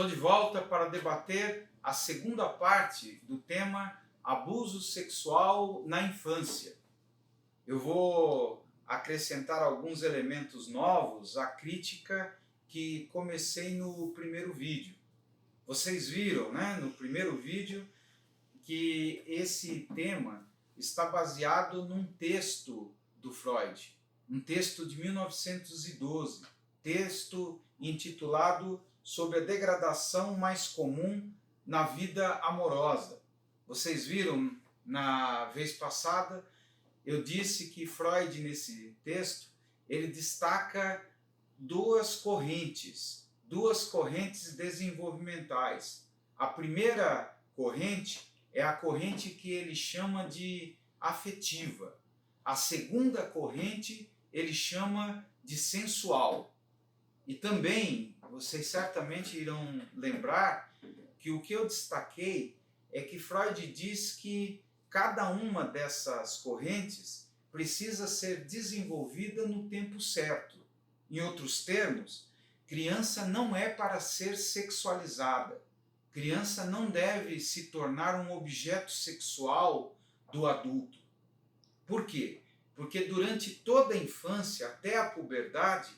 Estou de volta para debater a segunda parte do tema abuso sexual na infância. Eu vou acrescentar alguns elementos novos à crítica que comecei no primeiro vídeo. Vocês viram, né, no primeiro vídeo que esse tema está baseado num texto do Freud, um texto de 1912, texto intitulado Sobre a degradação mais comum na vida amorosa. Vocês viram na vez passada, eu disse que Freud, nesse texto, ele destaca duas correntes desenvolvimentais. A primeira corrente é a corrente que ele chama de afetiva. A segunda corrente ele chama de sensual. E também, vocês certamente irão lembrar que o que eu destaquei é que Freud diz que cada uma dessas correntes precisa ser desenvolvida no tempo certo. Em outros termos, criança não é para ser sexualizada. Criança não deve se tornar um objeto sexual do adulto. Por quê? Porque durante toda a infância, até a puberdade,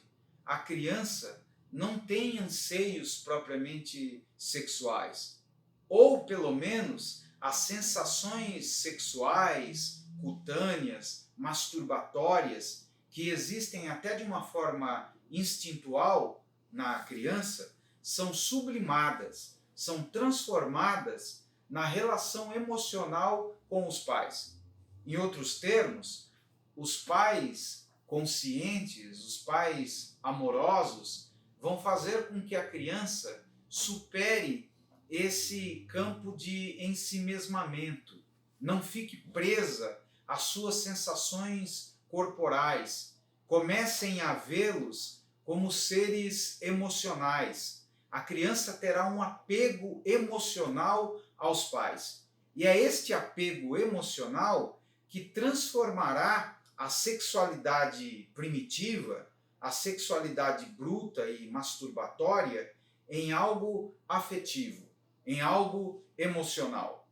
a criança não tem anseios propriamente sexuais. Ou, pelo menos, as sensações sexuais, cutâneas, masturbatórias, que existem até de uma forma instintual na criança, são sublimadas, são transformadas na relação emocional com os pais. Em outros termos, os pais conscientes, os pais amorosos, vão fazer com que a criança supere esse campo de ensimesmamento, não fique presa às suas sensações corporais, comecem a vê-los como seres emocionais. A criança terá um apego emocional aos pais. E é este apego emocional que transformará a sexualidade primitiva, a sexualidade bruta e masturbatória, em algo afetivo, em algo emocional.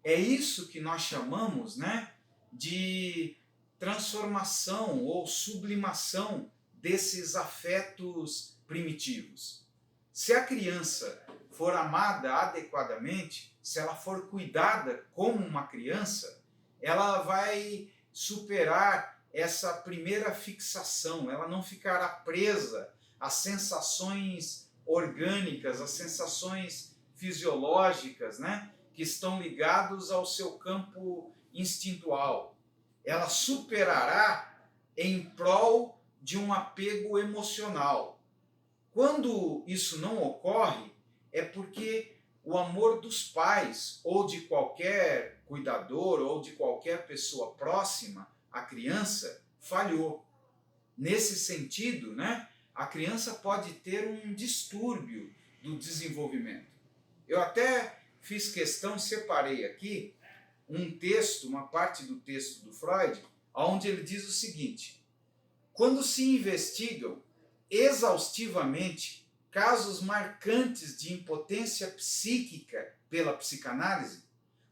É isso que nós chamamos, né, de transformação ou sublimação desses afetos primitivos. Se a criança for amada adequadamente, se ela for cuidada como uma criança, ela vai superar essa primeira fixação, ela não ficará presa às sensações orgânicas, às sensações fisiológicas, né, que estão ligados ao seu campo instintual. Ela superará em prol de um apego emocional. Quando isso não ocorre, é porque o amor dos pais ou de qualquer cuidador ou de qualquer pessoa próxima à criança falhou. Nesse sentido, né, a criança pode ter um distúrbio do desenvolvimento. Eu até fiz questão, separei aqui um texto, uma parte do texto do Freud, onde ele diz o seguinte: quando se investigam exaustivamente casos marcantes de impotência psíquica pela psicanálise,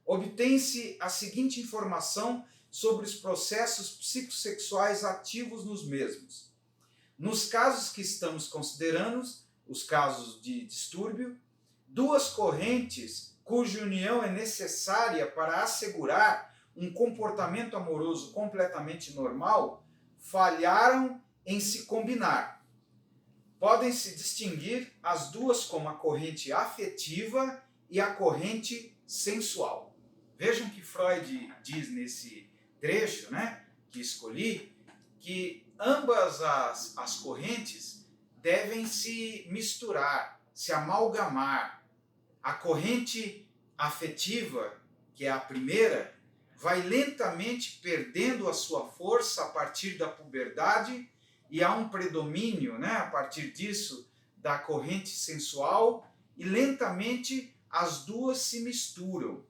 obtém-se a seguinte informação sobre os processos psicossexuais ativos nos mesmos. Nos casos que estamos considerando, os casos de distúrbio, duas correntes cuja união é necessária para assegurar um comportamento amoroso completamente normal falharam em se combinar. Podem se distinguir as duas como a corrente afetiva e a corrente sensual. Vejam que Freud diz nesse trecho, né, que escolhi, que ambas as correntes devem se misturar, se amalgamar. A corrente afetiva, que é a primeira, vai lentamente perdendo a sua força a partir da puberdade e há um predomínio, né, a partir disso, da corrente sensual, e lentamente as duas se misturam.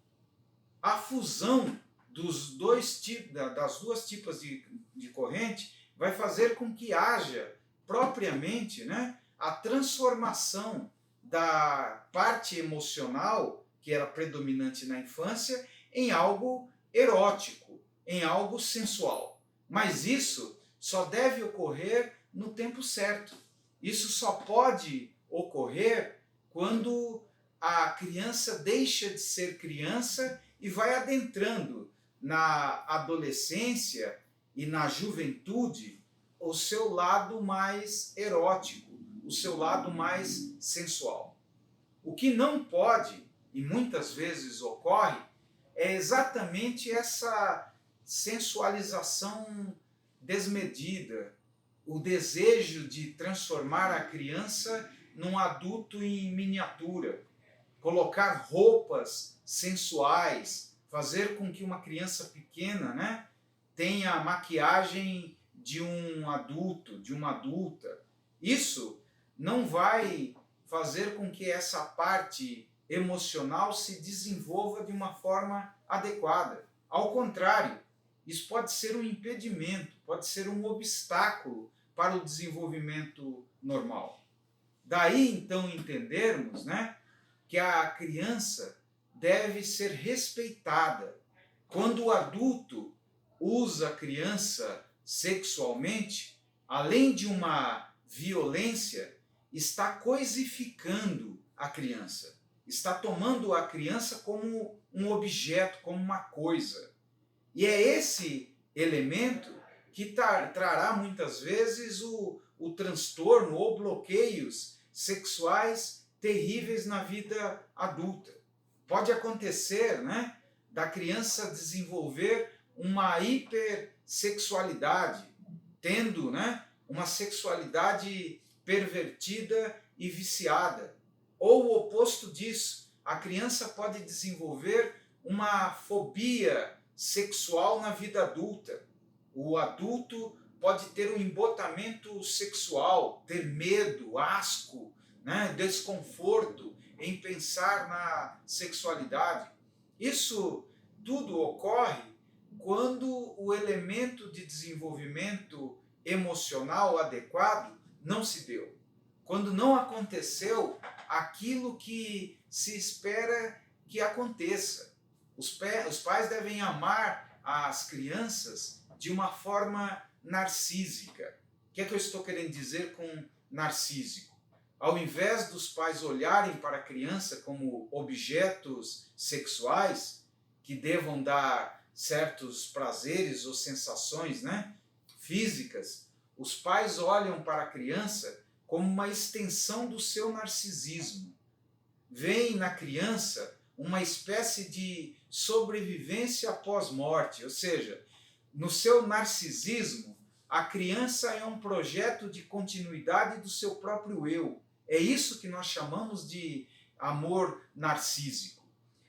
A fusão das duas tipos de corrente vai fazer com que haja propriamente, né, a transformação da parte emocional, que era predominante na infância, em algo erótico, em algo sensual. Mas isso só deve ocorrer no tempo certo. Isso só pode ocorrer quando a criança deixa de ser criança e vai adentrando na adolescência e na juventude o seu lado mais erótico, o seu lado mais sensual. O que não pode, e muitas vezes ocorre, é exatamente essa sensualização desmedida, o desejo de transformar a criança num adulto em miniatura, colocar roupas sensuais, fazer com que uma criança pequena, né, tenha a maquiagem de um adulto, de uma adulta. Isso não vai fazer com que essa parte emocional se desenvolva de uma forma adequada. Ao contrário, isso pode ser um impedimento, pode ser um obstáculo para o desenvolvimento normal. Daí, então, entendermos, né, que a criança deve ser respeitada. Quando o adulto usa a criança sexualmente, além de uma violência, está coisificando a criança, está tomando a criança como um objeto, como uma coisa. E é esse elemento que trará muitas vezes o transtorno ou bloqueios sexuais terríveis na vida adulta. Pode acontecer, né, da criança desenvolver uma hipersexualidade, tendo, né, uma sexualidade pervertida e viciada. Ou o oposto disso, a criança pode desenvolver uma fobia sexual na vida adulta. O adulto pode ter um embotamento sexual, ter medo, asco, né, desconforto em pensar na sexualidade. Isso tudo ocorre quando o elemento de desenvolvimento emocional adequado não se deu. Quando não aconteceu aquilo que se espera que aconteça. Os pais devem amar as crianças de uma forma narcísica. O que é que eu estou querendo dizer com narcísico? Ao invés dos pais olharem para a criança como objetos sexuais que devam dar certos prazeres ou sensações, né, físicas, os pais olham para a criança como uma extensão do seu narcisismo. Veem na criança uma espécie de sobrevivência após morte, ou seja, no seu narcisismo, a criança é um projeto de continuidade do seu próprio eu. É isso que nós chamamos de amor narcísico.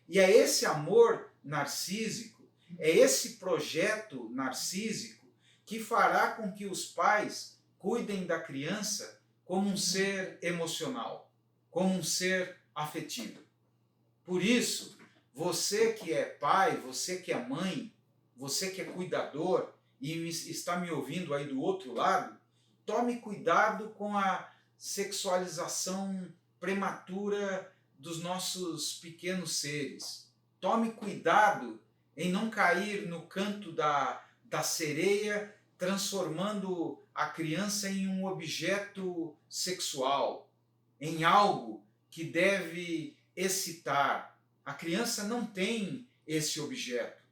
E é esse amor narcísico, é esse projeto narcísico que fará com que os pais cuidem da criança como um ser emocional, como um ser afetivo. Por isso, você que é pai, você que é mãe, você que é cuidador e está me ouvindo aí do outro lado, tome cuidado com a sexualização prematura dos nossos pequenos seres. Tome cuidado em não cair no canto da sereia, transformando a criança em um objeto sexual, em algo que deve excitar. A criança não tem esse objeto.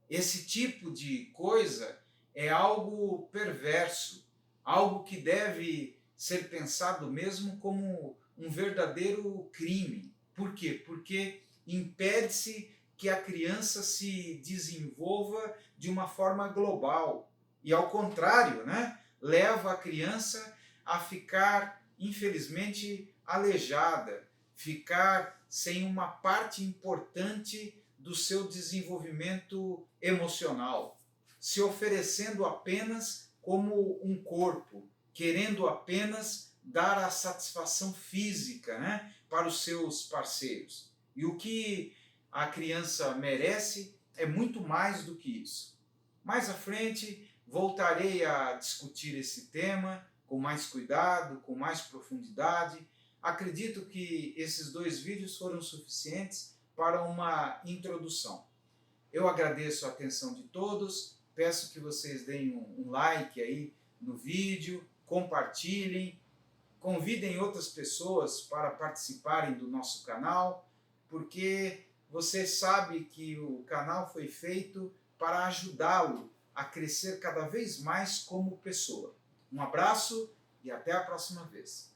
Esse tipo de coisa é algo perverso, algo que deve ser pensado mesmo como um verdadeiro crime. Por quê? Porque impede-se que a criança se desenvolva de uma forma global. E ao contrário, né, leva a criança a ficar, infelizmente, aleijada, ficar sem uma parte importante do seu desenvolvimento emocional, se oferecendo apenas como um corpo, querendo apenas dar a satisfação física, né, para os seus parceiros. E o que a criança merece é muito mais do que isso. Mais à frente, voltarei a discutir esse tema com mais cuidado, com mais profundidade, acredito que esses 2 vídeos foram suficientes para uma introdução. Eu agradeço a atenção de todos, peço que vocês deem um like aí no vídeo, compartilhem, convidem outras pessoas para participarem do nosso canal, porque você sabe que o canal foi feito para ajudá-lo a crescer cada vez mais como pessoa. Um abraço e até a próxima vez.